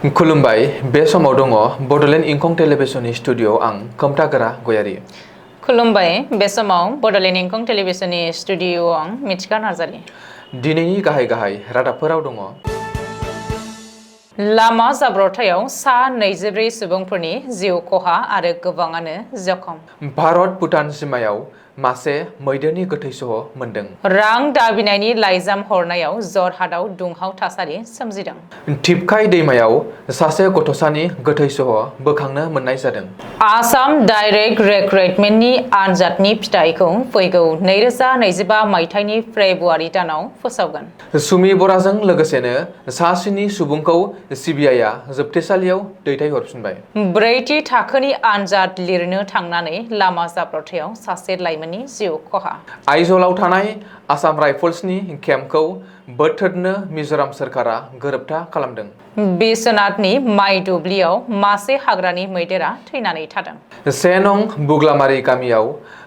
खुलुमबाय बे समाव दङ बडलेण्ड इंखं टेलिभिजननि स्टुडिअ आं खोमथागोरा गयारि। खुलुमबाय बे समाव बडलेण्ड इंखं टेलिभिजननि स्टुडिअ आं मिथिखा नार्जारि। दिनैनि गाहाय रादाबफोराव दङ लामा जाब्रबथायाव सा 24 सुबुंफोरनि जिउ खहा आरो गोबाङानो जखम। भारत भुटान सीमायाव मासे मैदेरनि गोथै सह मोनदों। रां दाबिनायनि लाइजाम हरनायाव जरहाटआव दुंहाव थासारि सोमजिदों। टिपकाय दैमायाव सासे गथ'सानि गोथै सह बोखांनो मोननाय जादों। आसाम डाइरेक्ट रिक्रुटमेन्टनि आनजादनि फिथाइखौ फैगौ 2025 मायथाइनि फेब्रुवारि दानाव फोसावगोन। सुमि बराजों लोगोसेनो सा 7 सुबुंखौ सिबिआइआ जोबथेसालियाव दैथायहरफिनबाय। ब्रैथि थाखोनि आनजाद लिरनो थांनानै लामा जाब्रबथायाव सासे लाइमोननि जिउ खहा। आइजलाव थानाय आसाम राइफल्सनि केम्पखौ बोथ्रोदनो मिजोराम सोरखारा गोरोबथा खालामदों। बिश्वनाथनि माइ दुब्लियाव मासे हाग्रानि मैदेरा थैनानै थादों। 1 नं बुग्लामारि गामियाव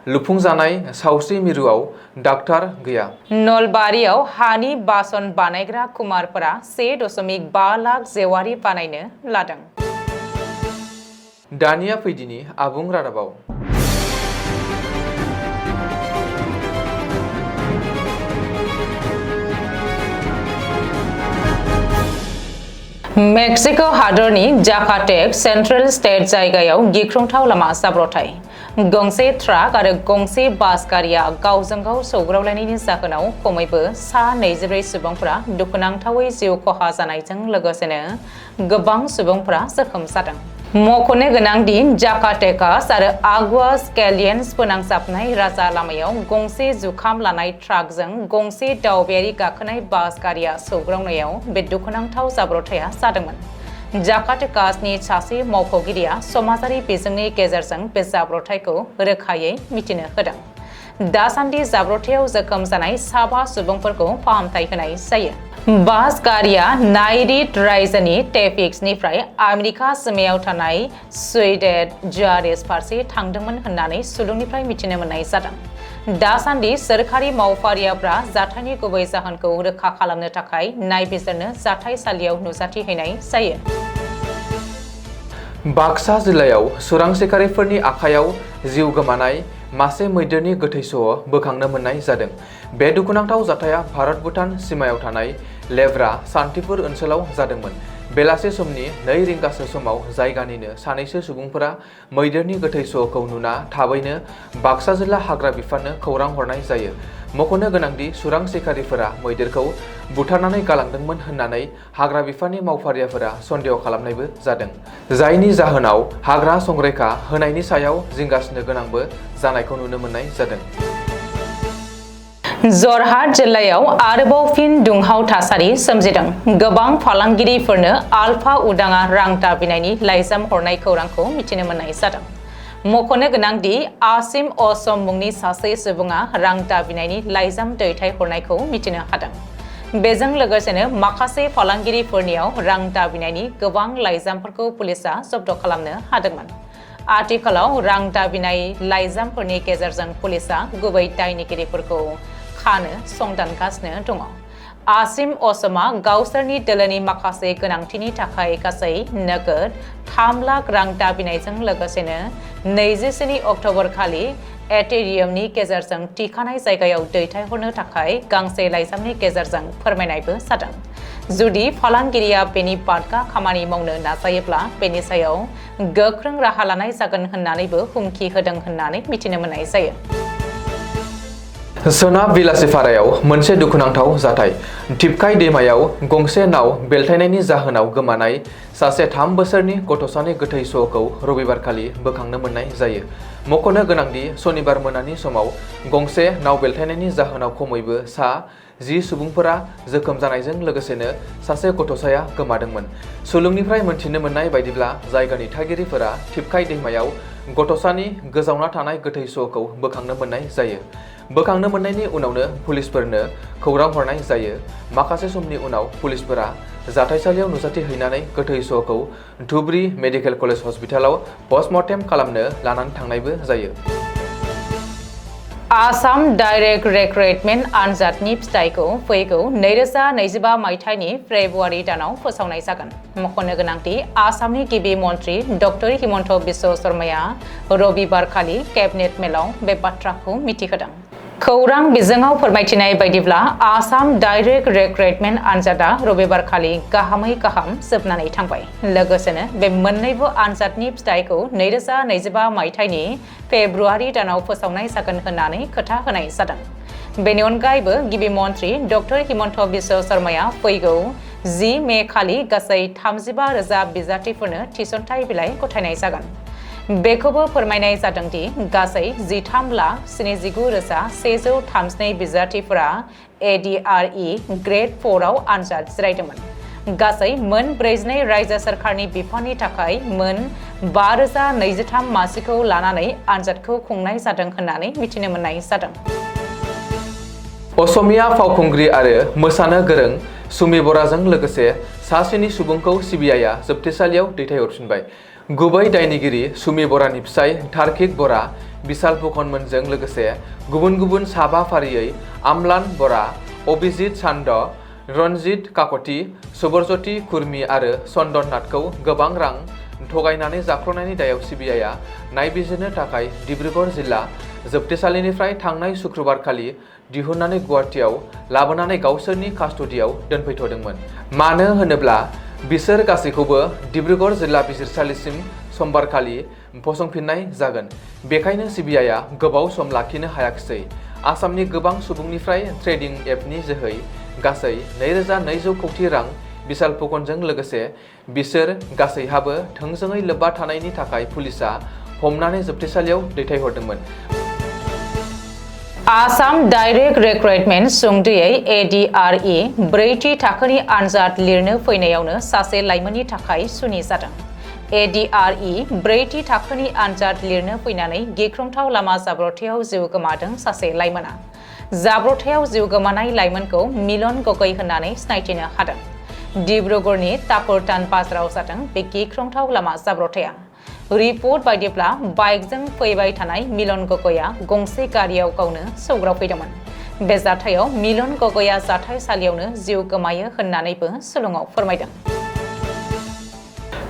लुफुंजानाय सावस्रि मिरुआव डाक्टार गैया। नलबारियाव हानि बासन बानायग्रा कुमारफोरा 1.5 लाख जेवारि बानायनो लादों। दानिया फैदिनि आबुं रादाबाव। मेक्सिक' हादरनि जाकाटेक सेन्ट्रेल स्टेट जायगायाव गिख्रंथाव लामा जाब्रबथाय। गंसे ट्राक आरो गंसे बास गारिया गावजों गाव सौग्रावलायनायनि जाहोनाव खमैबो सा 24 सुबुंफोरा दुखुनांथावै जिउ खहा जानायजों लोगोसेनो गोबां सुबुंफोरा जखम जादों। मख'नो गोनांदि जाकाटेकास आरो आगुआस केलियन्स फोनांजाबनाय राजा लामायाव गंसे जुखाम लानाय ट्राकजों गंसे दावबायारि गाखोनाय बास गारिया सौग्रावनायाव बे दुखुनांथाव जाब्रबथाया जादोंमोन। जाकाटेकासनि सासे मावख'गिरिया समाजारि बिजोंनि गेजेरजों बे जाब्रबथायखौ रोखायै मिथिनो होदों। दासान्दि जाब्रबथायाव जखम जानाय 7 सुबुंफोरखौ फाहामथाय होनाय जायो। बास गारिया नायरिट रायजोनि टेपिक्सनिफ्राय आमेरिका सीमायाव थानाय सुइडेट जारेस फारसे थांदोंमोन होननानै सुलुंनिफ्राय मिथिनो मोननाय जादों। दासान्दि सोरखारि मावफारियाफ्रा जाथायनि गुबै जाहोनखौ रोखा खालामनो थाखाय नायबिजिरनो जाथायसालियाव नुजाथिहैनाय जायो। बाक्सा जिल्लायाव सोरां सिखारिफोरनि आखायाव जिउ गोमानाय मासे मैदेरनि गोथै सह बोखांनो मोननाय जादों। बे दुखुनांथाव जाथाया भारत भुटान सीमायाव थानाय लेब्रा सान्तिपुर ओनसोलाव जादोंमोन। बेलासे समनि 2 रिंगासो समाव जायगानिनो सानैसो सुबुंफोरा मैदेरनि गोथै सहखौ नुना थाबैनो बाक्सा जिल्ला हाग्रा बिफाननो खौरां हरनाय जायो। मख'नो गोनांदि सोरां सिखारिफोरा मैदेरखौ बुथारनानै गालांदोंमोन होननानै हाग्रा बिफाननि मावफारियाफोरा सन्देह खालामनायबो जादों। जायनि जाहोनाव हाग्रा संरैखा होनायनि सायाव जिंगासिनो गोनांबो जानायखौ नुनो मोननाय जादों। जरहाट जिल्लायाव आरोबाव फिन दुंहाव थासारि सोमजिदों। गोबां फालांगिरिफोरनो आलफा उदाङा रां दाबिनायनि लाइजाम हरनाय खौरांखौ मिथिनो मोननाय जादों। मख'नो गोनांदि आसिम असम मुंनि सासे सुबुङा रां दाबिनायनि लाइजाम दैथायहरनायखौ मिथिनो हादों। बेजों लोगोसेनो माखासे फालांगिरिफोरनियाव रां दाबिनायनि गोबां लाइजामफोरखौ पुलिसआ जब्द खालामनो हादोंमोन। आथिखालाव रां दाबिनाय लाइजामफोरनि गेजेरजों पुलिसआ गुबै दायनिगिरिफोरखौ खानो संदानगासिनो दङ। आसिम असमआ गावसोरनि दोलोनि माखासे गोनांथिनि थाखाय गासै नोगोद 3 लाख रां दाबिनायजों लोगोसेनो 27 अक्ट'बर खालि एटेरियामनि गेजेरजों थिखानाय जायगायाव दैथायहरनो थाखाय गांसे लाइजामनि गेजेरजों फोरमायनायबो जादों। जुदि फालांगिरिया बेनि बादगा खामानि मावनो नाजायोब्ला बेनि सायाव गोख्रों राहा लानाय जागोन होननानैबो हुमखि होदों होननानै मिथिनो मोननाय जायो। सोनाब बिलासिपारायाव मोनसे दुखुनांथाव जाथाय। टिपकाय दैमायाव गंसे नाव बेलथायनायनि जाहोनाव गोमानाय सासे 3 बोसोरनि गथ'सानि गोथै सहखौ रबिबारखालि बोखांनो मोननाय जायो। मख'नो गोनांदि सनिबार मोनानि समाव गंसे नाव बेलथायनायनि जाहोनाव खमैबो सा 10 सुबुंफोरा जोखोम जानायजों लोगोसेनो सासे गथ'साया गोमादोंमोन। सुलुंनिफ्राय मोनथिनो मोननाय बायदिब्ला जायगानि थागिरिफोरा टिपकाय दैमायाव गथ'सानि गोजावना थानाय गोथै सहखौ बोखांनो मोननाय जायो। बोखांनो मोननायनि उनावनो पुलिसफोरनो खौरां हरनाय जायो। माखासे समनि उनाव पुलिसफोरा जाथायसालियाव नुजाथिहैनानै गोथै सहखौ धुबरी मेडिकेल कलेज हस्पिटालाव पस्टमर्टेम खालामनो लानानै थांनायबो जायो। आसाम डाइरेक्ट रिक्रुटमेन्ट आनजादनि फिथाइखौ फैगौ 2025 मायथाइनि फेब्रुवारि दानाव फोसावनाय जागोन। मख'नो गोनांदि आसामनि गिबि मन्त्रि डक्टर हिमन्त बिश्व शर्माया रबिबारखालि केबिनेट मेलाव बे बाथ्राखौ मिथिहोदों। खौरां बिजोङाव फोरमायथिनाय बायदिब्ला आसाम डाइरेक्ट रिक्रुटमेन्ट आनजादा रबिबारखालि गाहामै गाहाम जोबनानै थांबाय। लोगोसेनो बे मोन्नैबो आनजादनि फिथाइखौ 2025 मायथाइनि फेब्रुवारि दानाव फोसावनाय जागोन होननानै खोथा होनाय जादों। बेनि अनगायैबो गिबि मन्त्रि डक्टर हिमन्त बिश्व शर्माया फैगौ 10 मे खालि गासै 35,000 बिजाथिफोरनो थिसनथाइ बिलाइ गथायनाय जागोन। बेखौबो फोरमायनाय जादों दि गासै 13,79,132 बिजाथिफोरा ADRE ग्रेड 4 आव आनजाद जिरायदोंमोन। गासै मोन 42 रायजो सोरखारनि बिफाननि थाखाय मोन 5,023 मासिखौ लानानै आनजादखौ खुंनाय जादों होननानै मिथिनो मोननाय जादों। असमिया फावखुंग्रि आरो मोसानो गोरों सुमि बराजों लोगोसे सासेनि सुबुंखौ सिबिआइआ जोबथेसालियाव दैथायहरफिनबाय। गुबै दायनिगिरि सुमि बरानि फिसाय तार्किक बरा, बिशाल फुकनमोनजों लोगोसे गुबुन गुबुन साबा फारियै आमलान बरा, अभिजित चान्द, रनजित काकति, सुबरज्योति कुर्मी आरो चन्दन नाथखौ गोबां रां थगायनानै जाख्ल'नायनि दायाव सिबिआइआ नायबिजिरनो थाखाय डिब्रुगड़ जिल्ला जोबथेसालिनिफ्राय थांनाय सुक्रुबारखालि दिहुननानै गुवाहाटीआव लाबोनानै गावसोरनि कास्टडियाव दोनफैथ'दोंमोन। मानो होनोब्ला बिसोर गासैखौबो डिब्रुगड़ जिल्ला बिजिरसालिसिम समबारखालि फसंफिननाय जागोन। बेखायनो सिबिआइआ गोबाव सम लाखिनो हायाखिसै। आसामनि गोबां सुबुंनिफ्राय ट्रेडिं एपनि जोहै गासै 2,200 कौटि रां बिशाल फुकनजों लोगोसे बिसोर गासैहाबो थोंजोङै लोब्बा थानायनि थाखाय पुलिसआ हमनानै जोबथेसालियाव दैथायहरदोंमोन। आसाम डाइरेक्ट रिक्रुटमेन्ट सुंद'यै ADRE ब्रैथि थाखोनि आनजाद लिरनो फैनायावनो सासे लाइमोननि थाखाय सुनि जादों। ADRE ब्रैथि थाखोनि आनजाद लिरनो फैनानै गिख्रंथाव लामा जाब्रबथायाव जिउ गोमादों सासे लाइमोना। जाब्रबथायाव जिउ गोमानाय लाइमोनखौ मिलन गगৈ होननानै सिनायथिनो हादों। डिब्रुगड़नि तापुरटान बाजाराव जादों बे गिख्रंथाव लामा जाब्रबथाया। रिपर्ट बायदिब्ला बाइकजों फैबाय थानाय मिलन गगैआ गंसे गारियाव गावनो सौग्रावफैदोंमोन। बे जाथायाव मिलन गगैआ जाथायसालियावनो जिउ गोमायो होननानैबो सुलुङाव फोरमायदों।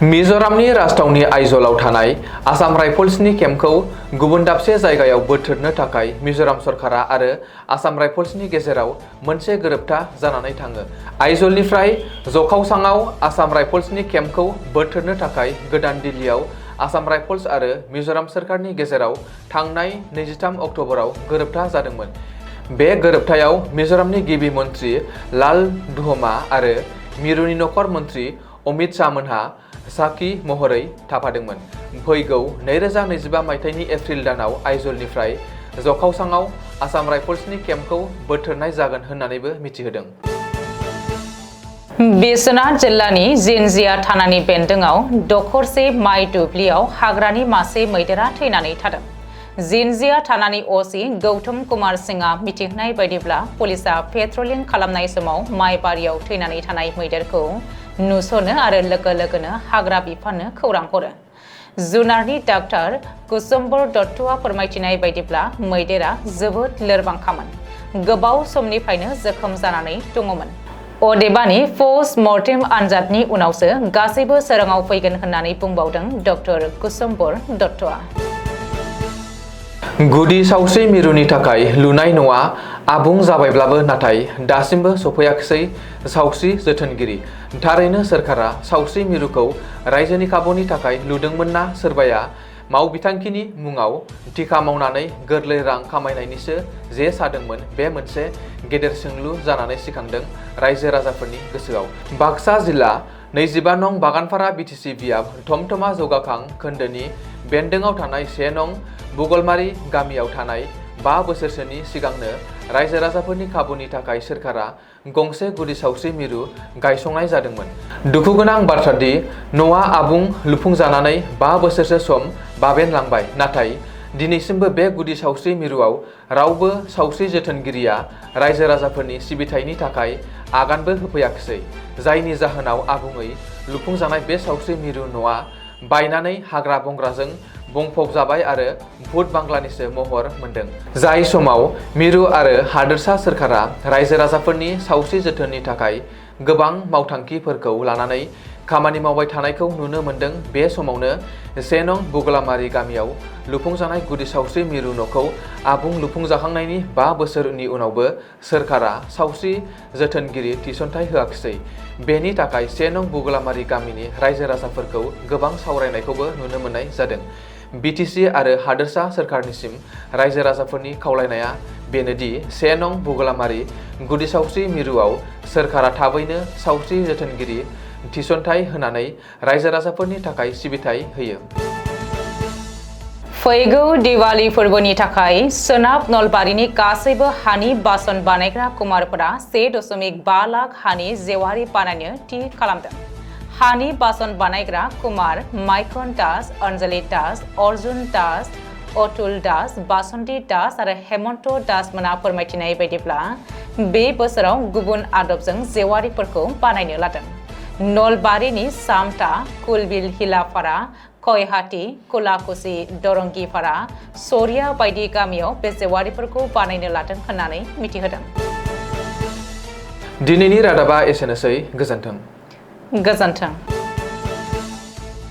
मिज'रामनि राजथावनि आइजलाव थानाय आसाम राइफल्सनि केम्पखौ गुबुन दाबसे जायगायाव बोथ्रोदनो थाखाय मिज'राम सरकारा आरो आसाम राइफल्सनि गेजेराव मोनसे गोरोबथा जानानै थाङो। आइजलनिफ्राय जखावसाङाव आसाम राइफल्सनि केम्पखौ बोथ्रोदनो थाखाय गोदान दिल्लीयाव आसाम राइफल्स आरो मिज'राम सोरखारनि गेजेराव थांनाय 23 अक्ट'बराव गोरोबथा जादोंमोन। बे गोरोबथायाव मिज'रामनि गिबि मन्त्रि लाल दुहमा आरो मिरुनि नखर मन्त्रि अमित शाहमोनहा साखि महरै थाफादोंमोन। फैगौ 2025 मायथाइनि एप्रिल दानाव आइजलनिफ्राय जखावसाङाव आसाम राइफल्सनि केम्पखौ बोथ्रोदनाय जागोन होननानैबो मिथिहोदों। बिश्वनाथ जिल्लानि जिनजिया थानानि बेन्दोंआव दखरसे माइ दुब्लियाव हाग्रानि मासे मैदेरा थैनानै थादों। जिनजिया थानानि असि गौतम कुमार सिंहआ मिथिहोनाय बायदिब्ला पुलिसआ पेट्रलिं खालामनाय समाव माइ बारियाव थैनानै थानाय मैदेरखौ नुसनो आरो लोगो लोगोनो हाग्रा बिफाननो खौरां हरो। जुनारनि डाक्टार कुसुम्बर दत्तआ फोरमायथिनाय बायदिब्ला मैदेरा जोबोद लोरबांखामोन। गोबाव समनिफ्रायनो जोखोम जानानै दङमोन। अदेबानि पस्ट मर्टेम आनजादनि उनावसो गासैबो सोराङाव फैगोन होननानै बुंबावदों डक्टर कुसुम्बर दत्तआ। गुदि सावस्रि मिरुनि थाखाय लुनाय न'आ आबुं जाबायब्लाबो नाथाय दासिमबो सफैयाखिसै सावस्रि जोथोनगिरि। थारैनो सोरखारा सावस्रि मिरुखौ रायजोनि खाबुनि थाखाय लुदोंमोन ना सोरबाया मावबिथांखिनि मुङाव टिका मावनानै गोरलै रां खामायनायनिसो जे सादोंमोन? बे मोनसे गेदेर सोंलु जानानै सिखांदों रायजो राजाफोरनि गोसोआव। बाक्सा जिल्ला 25 नं बागानपारा बिटिसि बियाब थमथमा जौगाखां खोन्दोनि बेन्दोंआव थानाय 1 नं बुगलमारि गामियाव थानाय 5 बोसोरसोनि सिगांनो रायजो राजाफोरनि खाबुनि थाखाय सोरखारा गंसे गुदि सावस्रि मिरु गायसंनाय जादोंमोन। दुखुगोनां बाथ्रादि न'आ आबुं लुफुंजानानै 5 बोसोरसो सम बाबेनलांबाय, नाथाय दिनैसिमबो बे गुदि सावस्रि मिरुआव रावबो सावस्रि जोथोनगिरिया रायजो राजाफोरनि सिबिथायनि थाखाय आगानबो होफैयाखिसै, जायनि जाहोनाव आबुङै लुफुंजानाय बे सावस्रि मिरु न'आ बायनानै हाग्रा बंग्राजों बुंफबजाबाय आरो भुट बांग्लानिसो महर मोनदों। जाय समाव मिरु आरो हादोरसा सोरखारा रायजो राजाफोरनि सावस्रि जोथोननि थाखाय गोबां मावथांखिफोरखौ लानानै खामानि मावबाय थानायखौ नुनो मोनदों। बे समावनो 1 नं बुगलामारि गामियाव लुफुंजानाय गुदि सावस्रि मिरु न'खौ आबुं लुफुंजाखांनायनि 5 बोसोरनि उनावबो सोरखारा सावस्रि जोथोनगिरि थिसनथाइ होआखिसै। बेनि थाखाय 1 नं बुगलामारि गामिनि रायजो राजाफोरखौ गोबां सावरायनायखौबो नुनो मोननाय जादों। बिटिसि आरो हादोरसा सोरखारनिसिम रायजो राजाफोरनि खावलायनाया बेनोदि 1 नं बुगलामारि गुदि सावस्रि मिरुआव सोरखारा थाबैनो सावस्रि जोथोनगिरि थिसनथाइ होनानै रायजो राजाफोरनि थाखाय सिबिथाय होयो। फैगौ दिवाली फोरबोनि थाखाय सोनाब नलबारिनि गासैबो हानि बासन बानायग्रा कुमारफोरा 1.5 लाख हानि जेवारि बानायनो थि खालामदों। हानि बासन बानायग्रा कुमार माइकन दास, अन्जलि दास, अर्जुन दास, अतुल दास, बासन्ती दास आरो हेमन्त दास मोना फोरमायथिनाय बायदिब्ला बे बोसोराव गुबुन आदबजों जेवारिफोरखौ बानायनो लादों। नलबारिनि सामटा, कुलबिल हिलाफारा, कयहाटी, कुलाकुसि, दरंगिपारा, सरिया बायदि गामियाव बे जेवारिफोरखौ बानायनो लादों होननानै मिथिहोदों। दिनैनि रादाबा एसेनोसै। गोजोन्थों। गोजोन्थों।